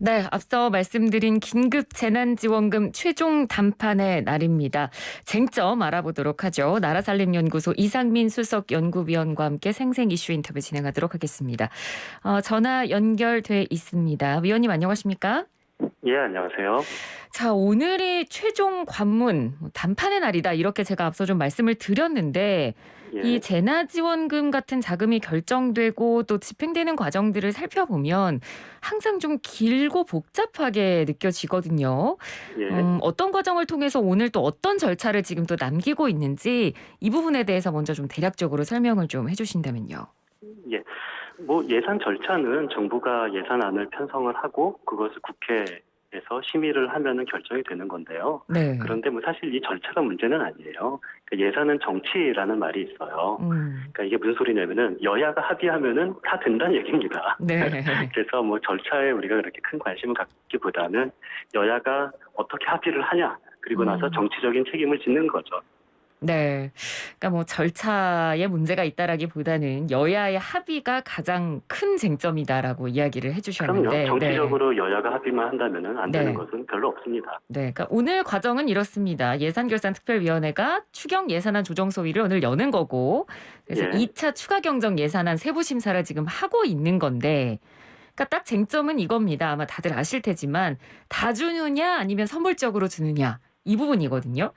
네, 앞서 말씀드린 긴급 재난지원금 최종 담판의 날입니다. 쟁점 알아보도록 하죠. 나라살림연구소 이상민 수석 연구위원과 함께 생생 이슈 인터뷰 진행하도록 하겠습니다. 전화 연결돼 있습니다. 위원님 안녕하십니까? 예, 안녕하세요. 자, 오늘이 최종 관문 담판의 날이다. 이렇게 제가 앞서 좀 말씀을 드렸는데 이 예, 재난지원금 같은 자금이 결정되고 또 집행되는 과정들을 살펴보면 항상 좀 길고 복잡하게 느껴지거든요. 예, 어떤 과정을 통해서 오늘 또 어떤 절차를 지금 또 남기고 있는지 이 부분에 대해서 먼저 좀 대략적으로 설명을 좀 해주신다면요. 예. 뭐 예산 절차는 정부가 예산안을 편성을 하고 그것을 국회에서 심의를 하면은 결정이 되는 건데요. 네. 그런데 뭐 사실 이 절차가 문제는 아니에요. 그러니까 예산은 정치라는 말이 있어요. 음. 그러니까 이게 무슨 소리냐면은 여야가 합의하면은 다 된다는 얘기입니다. 네. 그래서 뭐 절차에 우리가 그렇게 큰 관심을 갖기보다는 여야가 어떻게 합의를 하냐, 그리고 나서 음. 정치적인 책임을 짓는 거죠. 네. 그러니까 뭐 절차에 문제가 있다라기보다는 여야의 합의가 가장 큰 쟁점이다라고 이야기를 해 그럼요. 주셨는데 네. 정치적으로 여야가 합의만 한다면은 안 되는 네. 것은 별로 없습니다. 네. 그러니까 오늘 과정은 이렇습니다. 예산결산특별위원회가 추경 예산안 조정소위를 오늘 여는 거고 그래서 예. 2차 추가 경정 예산안 세부 심사를 지금 하고 있는 건데 그러니까 딱 쟁점은 이겁니다. 아마 다들 아실 테지만 다 주느냐 아니면 선물적으로 주느냐 이 부분이거든요.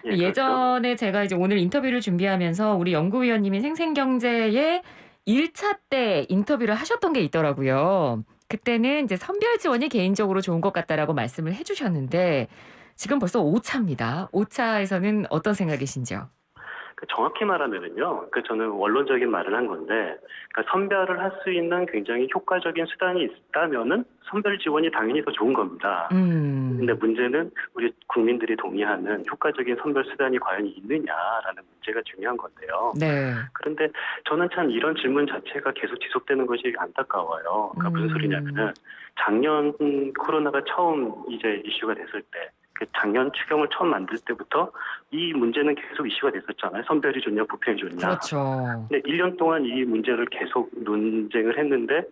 예, 그렇죠. 예전에 제가 이제 오늘 인터뷰를 준비하면서 우리 연구위원님이 생생경제의 1차 때 인터뷰를 하셨던 게 있더라고요. 그때는 이제 선별 지원이 개인적으로 좋은 것 같다라고 말씀을 해주셨는데 지금 벌써 5차입니다. 5차에서는 어떤 생각이신지요? 정확히 말하면은요, 저는 원론적인 말을 한 건데, 선별을 할 수 있는 굉장히 효과적인 수단이 있다면은 선별 지원이 당연히 더 좋은 겁니다. 근데 음. 문제는 우리 국민들이 동의하는 효과적인 선별 수단이 과연 있느냐라는 문제가 중요한 건데요. 네. 그런데 저는 참 이런 질문 자체가 계속 지속되는 것이 안타까워요. 그러니까 무슨 음. 소리냐면은 작년 코로나가 처음 이제 이슈가 됐을 때, 그 작년 추경을 처음 만들 때부터 이 문제는 계속 이슈가 됐었잖아요. 선별이 좋냐, 부평이 좋냐. 그렇죠. 근데 1년 동안 이 문제를 계속 논쟁을 했는데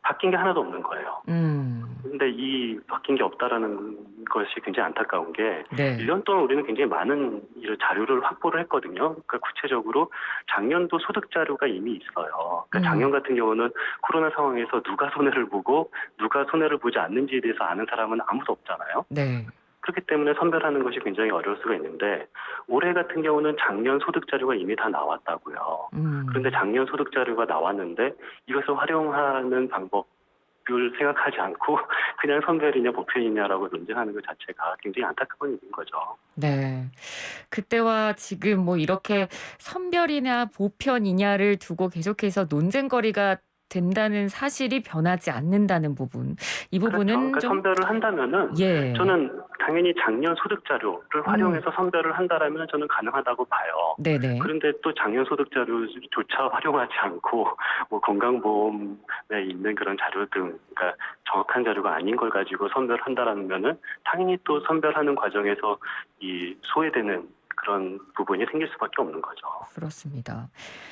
바뀐 게 하나도 없는 거예요. 음. 근데 이 바뀐 게 없다라는 것이 굉장히 안타까운 게 네. 1년 동안 우리는 굉장히 많은 이런 자료를 확보를 했거든요. 그러니까 구체적으로 작년도 소득 자료가 이미 있어요. 그러니까 작년 음. 같은 경우는 코로나 상황에서 누가 손해를 보고 누가 손해를 보지 않는지에 대해서 아는 사람은 아무도 없잖아요. 네. 그렇기 때문에 선별하는 것이 굉장히 어려울 수가 있는데 올해 같은 경우는 작년 소득 자료가 이미 다 나왔다고요. 그런데 음. 작년 소득 자료가 나왔는데 이것을 활용하는 방법을 생각하지 않고 그냥 선별이냐 보편이냐라고 논쟁하는 것 자체가 굉장히 안타까운 일인 거죠. 네. 그때와 지금 뭐 이렇게 선별이냐 보편이냐를 두고 계속해서 논쟁거리가 된다는 사실이 변하지 않는다는 부분. 이 그렇죠. 부분은 그러니까 좀 선별을 한다면은 예. 저는 당연히 작년 소득 자료를 음. 활용해서 선별을 한다라면 저는 가능하다고 봐요. 네네. 그런데 또 작년 소득 자료조차 활용하지 않고 뭐 건강보험에 있는 그런 자료 등, 그러니까 정확한 자료가 아닌 걸 가지고 선별한다라면은 당연히 또 선별하는 과정에서 이 소외되는 그런 부분이 생길 수밖에 없는 거죠. 그렇습니다.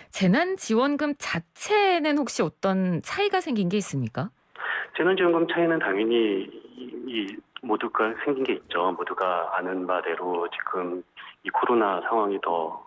재난지원금 자체는 혹시 어떤 차이가 생긴 게 있습니까? 재난지원금 차이는 당연히 이 모두가 생긴 게 있죠. 모두가 아는 바대로 지금 이 코로나 상황이 더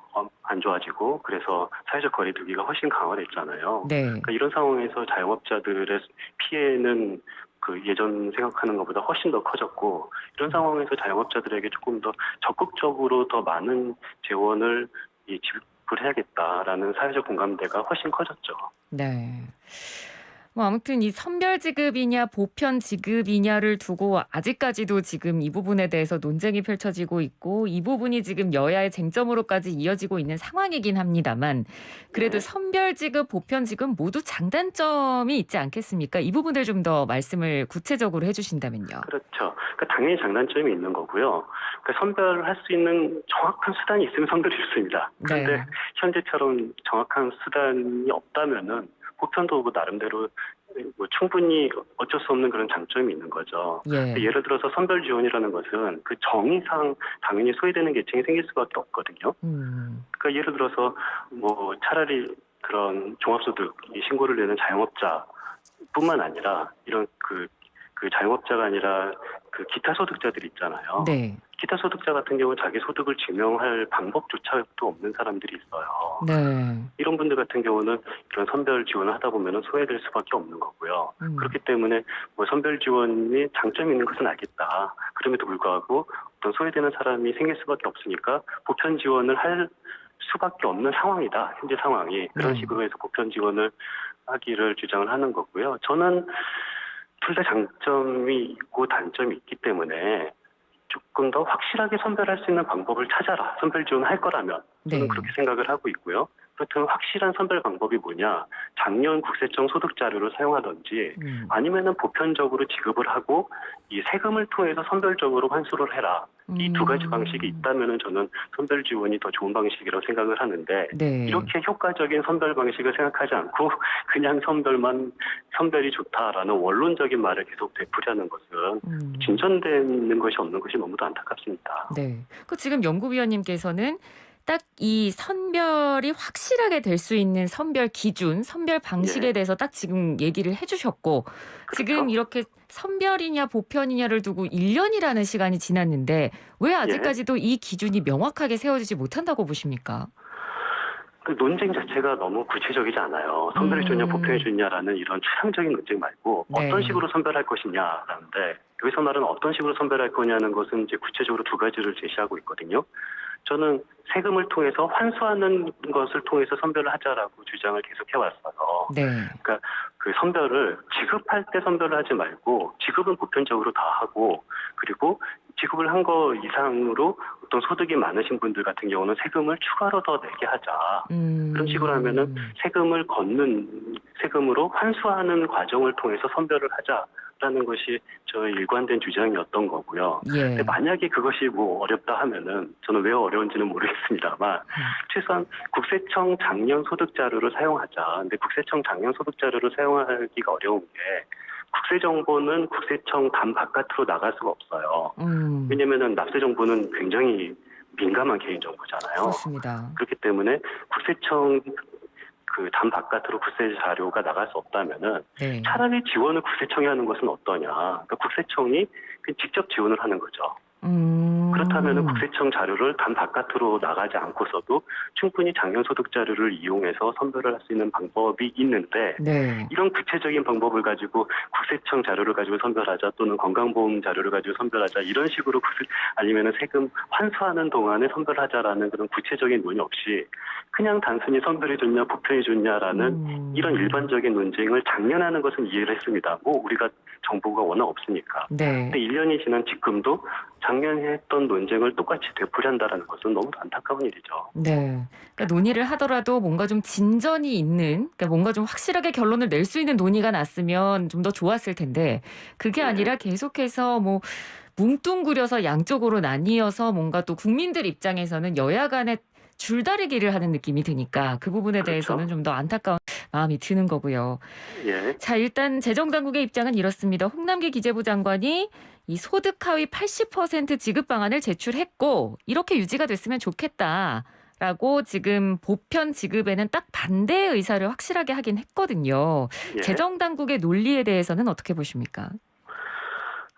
안 좋아지고 그래서 사회적 거리두기가 훨씬 강화됐잖아요. 네. 그러니까 이런 상황에서 자영업자들의 피해는 그 예전 생각하는 것보다 훨씬 더 커졌고 이런 상황에서 자영업자들에게 조금 더 적극적으로 더 많은 재원을 지불해야겠다라는 사회적 공감대가 훨씬 커졌죠. 네. 뭐 아무튼 이 선별 지급이냐 보편 지급이냐를 두고 아직까지도 지금 이 부분에 대해서 논쟁이 펼쳐지고 있고 이 부분이 지금 여야의 쟁점으로까지 이어지고 있는 상황이긴 합니다만 그래도 예. 선별 지급, 보편 지급 모두 장단점이 있지 않겠습니까? 이 부분을 좀 더 말씀을 구체적으로 해주신다면요. 그렇죠. 그러니까 당연히 장단점이 있는 거고요. 그러니까 선별할 수 있는 정확한 수단이 있으면 선별이 좋습니다. 그런데 네. 현재처럼 정확한 수단이 없다면은 보편도 뭐 나름대로 뭐 충분히 어쩔 수 없는 그런 장점이 있는 거죠. 예. 예를 들어서 선별 지원이라는 것은 그 정의상 당연히 소외되는 계층이 생길 수밖에 없거든요. 음. 그러니까 예를 들어서 뭐 차라리 그런 종합소득 이 신고를 내는 자영업자뿐만 아니라 이런 그 그 자영업자가 아니라 그 기타 소득자들 있잖아요. 네. 기타 소득자 같은 경우는 자기 소득을 증명할 방법조차도 없는 사람들이 있어요. 네. 이런 분들 같은 경우는 이런 선별 지원을 하다 보면 소외될 수밖에 없는 거고요. 그렇기 때문에 뭐 선별 지원이 장점이 있는 것은 알겠다. 그럼에도 불구하고 어떤 소외되는 사람이 생길 수밖에 없으니까 보편 지원을 할 수밖에 없는 상황이다. 현재 상황이. 그런 네. 식으로 해서 보편 지원을 하기를 주장을 하는 거고요. 저는 둘 다 장점이 있고 단점이 있기 때문에 조금 더 확실하게 선별할 수 있는 방법을 찾아라. 선별 지원을 할 거라면. 저는 네. 그렇게 생각을 하고 있고요. 그렇다면 확실한 선별 방법이 뭐냐. 작년 국세청 소득 자료를 사용하든지 아니면은 보편적으로 지급을 하고 이 세금을 통해서 선별적으로 환수를 해라. 이 두 가지 방식이 있다면은 저는 선별 지원이 더 좋은 방식이라고 생각을 하는데 네. 이렇게 효과적인 선별 방식을 생각하지 않고 그냥 선별이 좋다라는 원론적인 말을 계속 되풀이하는 것은 진전되는 것이 없는 것이 너무도 안타깝습니다. 네. 그 지금 연구위원님께서는 딱 이 선별이 확실하게 될 수 있는 선별 기준, 선별 방식에 예. 대해서 딱 지금 얘기를 해주셨고, 지금 그렇죠. 이렇게 선별이냐 보편이냐를 두고 1년이라는 시간이 지났는데 왜 예. 아직까지도 이 기준이 명확하게 세워지지 못한다고 보십니까? 그 논쟁 자체가 너무 구체적이지 않아요. 선별이 좋냐 보편이 좋냐라는 이런 추상적인 논쟁 말고 네. 어떤 식으로 선별할 것이냐라는데 여기서 말하는 어떤 식으로 선별할 거냐는 것은 이제 구체적으로 두 가지를 제시하고 있거든요. 저는 세금을 통해서 환수하는 것을 통해서 선별을 하자라고 주장을 계속 해왔어요. 네. 그러니까 그 선별을 지급할 때 선별을 하지 말고 지급은 보편적으로 다 하고 그리고 지급을 한 거 이상으로 어떤 소득이 많으신 분들 같은 경우는 세금을 추가로 더 내게 하자. 그런 식으로 하면은 세금으로 환수하는 과정을 통해서 선별을 하자라는 것이 저의 일관된 주장이었던 거고요. 예. 근데 만약에 그것이 뭐 어렵다 하면은 저는 왜 어려운지는 모르겠습니다만 최소한 국세청 작년 소득 자료를 사용하자. 근데 국세청 작년 소득 자료를 사용하기가 어려운 게 국세 정보는 국세청 단 바깥으로 나갈 수가 없어요. 왜냐면은 납세 정보는 굉장히 민감한 개인 정보잖아요. 그렇습니다. 그렇기 때문에 국세청 그 단 바깥으로 국세 자료가 나갈 수 없다면은 네. 차라리 지원을 국세청이 하는 것은 어떠냐. 그러니까 국세청이 직접 지원을 하는 거죠. 그렇다면 국세청 자료를 단 바깥으로 나가지 않고서도 충분히 작년 소득 자료를 이용해서 선별을 할 수 있는 방법이 있는데 네. 이런 구체적인 방법을 가지고 국세청 자료를 가지고 선별하자 또는 건강보험 자료를 가지고 선별하자 이런 식으로 아니면 세금 환수하는 동안에 선별하자라는 그런 구체적인 논의 없이 그냥 단순히 선별이 좋냐 보편이 좋냐라는 이런 일반적인 논쟁을 작년에 하는 것은 이해를 했습니다. 뭐 우리가 정보가 워낙 없으니까. 네. 근데 1년이 지난 지금도 작년에 했던 논쟁을 똑같이 되풀이한다는 것은 너무 안타까운 일이죠. 네. 그러니까 논의를 하더라도 뭔가 좀 진전이 있는, 그러니까 뭔가 좀 확실하게 결론을 낼 수 있는 논의가 났으면 좀 더 좋았을 텐데 그게 아니라 계속해서 뭐 뭉뚱그려서 양쪽으로 나뉘어서 뭔가 또 국민들 입장에서는 여야 간에 줄다리기를 하는 느낌이 드니까 그 부분에 그렇죠. 대해서는 좀 더 안타까운 마음이 드는 거고요. 예. 자, 일단 재정당국의 입장은 이렇습니다. 홍남기 기재부 장관이 이 소득 하위 80% 지급 방안을 제출했고 이렇게 유지가 됐으면 좋겠다라고 지금 보편 지급에는 딱 반대의 의사를 확실하게 하긴 했거든요. 예. 재정당국의 논리에 대해서는 어떻게 보십니까?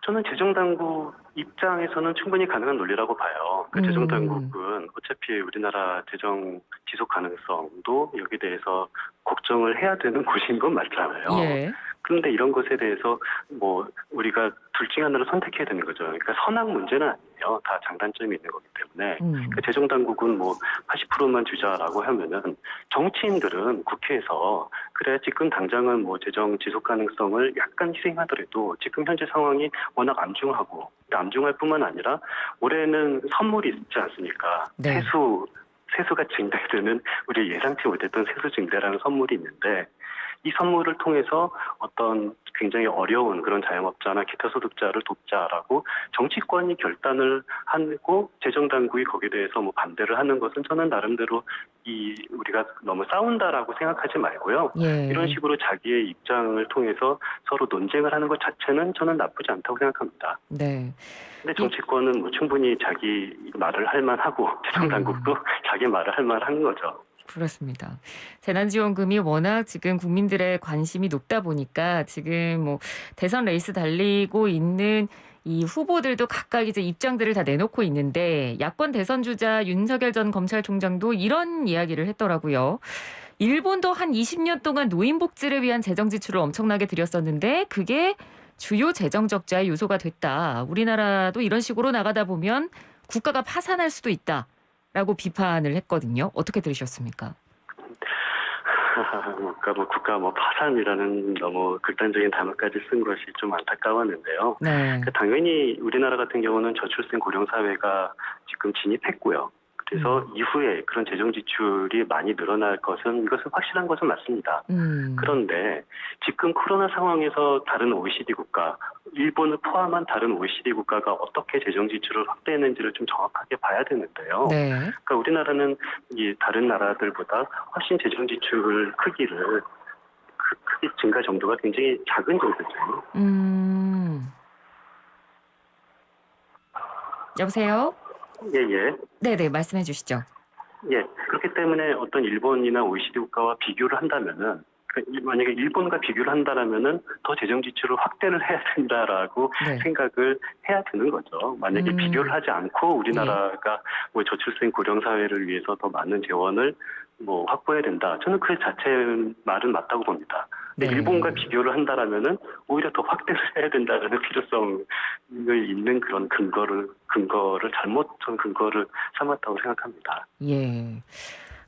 저는 재정당국 입장에서는 충분히 가능한 논리라고 봐요. 그 재정당국은 어차피 우리나라 재정 지속 가능성도 여기에 대해서 걱정을 해야 되는 곳인 건 맞잖아요. 예. 그런데 이런 것에 대해서 뭐 우리가 둘 중에 하나를 선택해야 되는 거죠. 그러니까 선악 문제는 아니에요. 다 장단점이 있는 거기 때문에. 그 재정당국은 뭐 80%만 주자라고 하면은 정치인들은 국회에서 그래 지금 당장은 뭐 재정 지속 가능성을 약간 희생하더라도 지금 현재 상황이 워낙 암중하고 암중할 뿐만 아니라 올해는 선물이 있지 않습니까? 네. 세수가 증대되는 우리 예상치 못했던 세수 증대라는 선물이 있는데 이 선물을 통해서 어떤 굉장히 어려운 그런 자영업자나 기타 소득자를 돕자라고 정치권이 결단을 하고 재정당국이 거기에 대해서 뭐 반대를 하는 것은 저는 나름대로 우리가 너무 싸운다라고 생각하지 말고요. 예. 이런 식으로 자기의 입장을 통해서 서로 논쟁을 하는 것 자체는 저는 나쁘지 않다고 생각합니다. 네. 근데 정치권은 뭐 충분히 자기 말을 할 만하고 재정당국도 자기 말을 할 만한 거죠. 그렇습니다. 재난지원금이 워낙 지금 국민들의 관심이 높다 보니까 지금 뭐 대선 레이스 달리고 있는 이 후보들도 각각 이제 입장들을 다 내놓고 있는데 야권 대선 주자 윤석열 전 검찰총장도 이런 이야기를 했더라고요. 일본도 한 20년 동안 노인 복지를 위한 재정 지출을 엄청나게 들였었는데 그게 주요 재정 적자의 요소가 됐다. 우리나라도 이런 식으로 나가다 보면 국가가 파산할 수도 있다라고 비판을 했거든요. 어떻게 들으셨습니까? 그러니까 뭐 국가 뭐 파산이라는 너무 극단적인 단어까지 쓴 것이 좀 안타까웠는데요. 네. 당연히 우리나라 같은 경우는 저출생 고령 사회가 지금 진입했고요. 그래서 이후에 그런 재정 지출이 많이 늘어날 것은 이것은 확실한 것은 맞습니다. 그런데 지금 코로나 상황에서 다른 OECD 국가, 일본을 포함한 다른 OECD 국가가 어떻게 재정 지출을 확대했는지를 좀 정확하게 봐야 되는데요. 네. 그러니까 우리나라는 이 다른 나라들보다 훨씬 재정 지출 크기를 크기 증가 정도가 굉장히 작은 정도죠. 여보세요? 예. 네네, 말씀해 주시죠. 예. 그렇기 때문에 어떤 일본이나 OECD 국가와 비교를 한다면은, 만약에 일본과 비교를 한다라면은 더 재정 지출을 확대를 해야 된다라고 네. 생각을 해야 되는 거죠. 만약에 비교를 하지 않고 우리나라가 뭐 저출생 고령 사회를 위해서 더 많은 재원을 뭐 확보해야 된다. 저는 그 자체 말은 맞다고 봅니다. 근데 네. 일본과 비교를 한다라면은 오히려 더 확대를 해야 된다는 필요성을 있는 그런 근거를 잘못한 근거를 삼았다고 생각합니다. 예.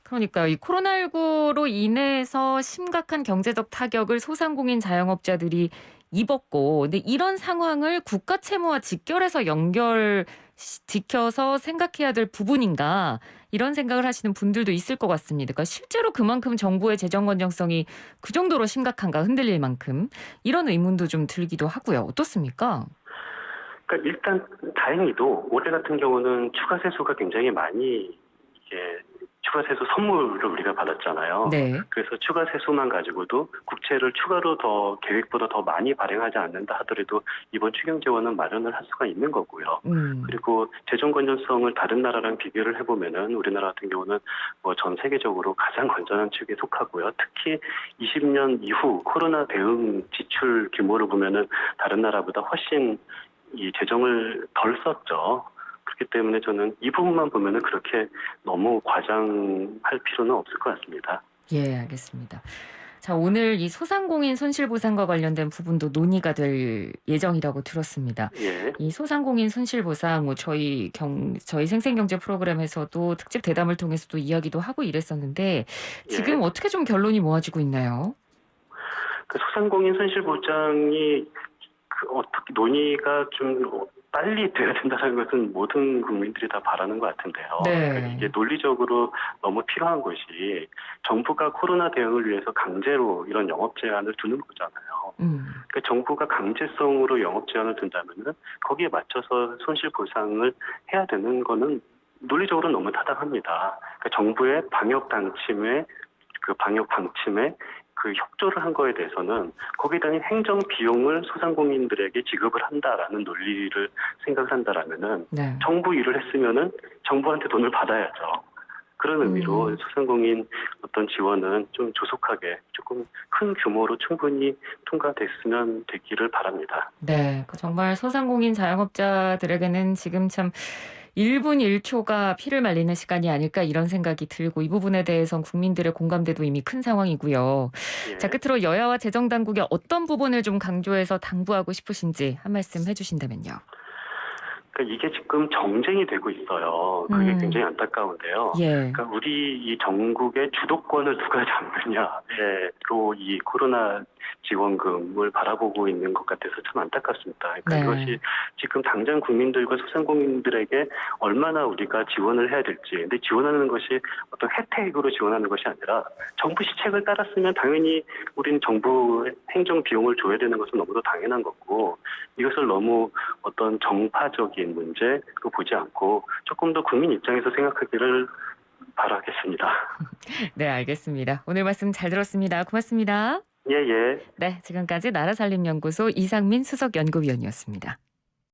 그러니까 이 코로나19로 인해서 심각한 경제적 타격을 소상공인 자영업자들이 입었고, 근데 이런 상황을 국가 채무와 직결해서 지켜서 생각해야 될 부분인가 이런 생각을 하시는 분들도 있을 것 같습니다. 그러니까 실제로 그만큼 정부의 재정 건전성이 그 정도로 심각한가 흔들릴 만큼 이런 의문도 좀 들기도 하고요. 어떻습니까? 그러니까 일단 다행히도 올해 같은 경우는 추가 세수가 굉장히 많이 이게 추가 세수 선물을 우리가 받았잖아요. 네. 그래서 추가 세수만 가지고도 국채를 추가로 더 계획보다 더 많이 발행하지 않는다 하더라도 이번 추경 재원은 마련을 할 수가 있는 거고요. 그리고 재정 건전성을 다른 나라랑 비교를 해보면은 우리나라 같은 경우는 뭐 전 세계적으로 가장 건전한 축에 속하고요. 특히 20년 이후 코로나 대응 지출 규모를 보면은 다른 나라보다 훨씬 이 재정을 덜 썼죠. 그렇기 때문에 저는 이 부분만 보면은 그렇게 너무 과장할 필요는 없을 것 같습니다. 예, 알겠습니다. 자, 오늘 이 소상공인 손실보상과 관련된 부분도 논의가 될 예정이라고 들었습니다. 예. 이 소상공인 손실보상 뭐 저희 생생경제 프로그램에서도 특집 대담을 통해서도 이야기도 하고 이랬었는데 지금 예. 어떻게 좀 결론이 모아지고 있나요? 그 소상공인 손실 보장이 어떻게 논의가 좀 빨리 돼야 된다는 것은 모든 국민들이 다 바라는 것 같은데요. 네. 그러니까 이게 논리적으로 너무 필요한 것이 정부가 코로나 대응을 위해서 강제로 이런 영업 제한을 두는 거잖아요. 그러니까 정부가 강제성으로 영업 제한을 둔다면은 거기에 맞춰서 손실 보상을 해야 되는 거는 논리적으로 너무 타당합니다. 그러니까 정부의 방역 방침에 그 협조를 한 거에 대해서는 거기에 대한 행정 비용을 소상공인들에게 지급을 한다라는 논리를 생각을 한다라면은 네. 정부 일을 했으면은 정부한테 돈을 받아야죠. 그런 의미로 소상공인 어떤 지원은 좀 조속하게 조금 큰 규모로 충분히 통과됐으면 되기를 바랍니다. 네, 정말 소상공인 자영업자들에게는 지금 참 1분 1초가 피를 말리는 시간이 아닐까 이런 생각이 들고 이 부분에 대해선 국민들의 공감대도 이미 큰 상황이고요. 예. 자, 끝으로 여야와 재정당국의 어떤 부분을 좀 강조해서 당부하고 싶으신지 한 말씀 해주신다면요. 그러니까 이게 지금 정쟁이 되고 있어요. 그게 굉장히 안타까운데요. 예. 그러니까 우리 이 전국의 주도권을 누가 잡느냐로 이 코로나 지원금을 바라보고 있는 것 같아서 참 안타깝습니다. 그러니까 네. 이것이 지금 당장 국민들과 소상공인들에게 얼마나 우리가 지원을 해야 될지, 근데 지원하는 것이 어떤 혜택으로 지원하는 것이 아니라 정부 시책을 따랐으면 당연히 우리는 정부 행정 비용을 줘야 되는 것은 너무도 당연한 거고, 이것을 너무 어떤 정파적인 문제로 보지 않고 조금 더 국민 입장에서 생각하기를 바라겠습니다. 네, 알겠습니다. 오늘 말씀 잘 들었습니다. 고맙습니다. 예. 네, 지금까지 나라살림연구소 이상민 수석연구위원이었습니다.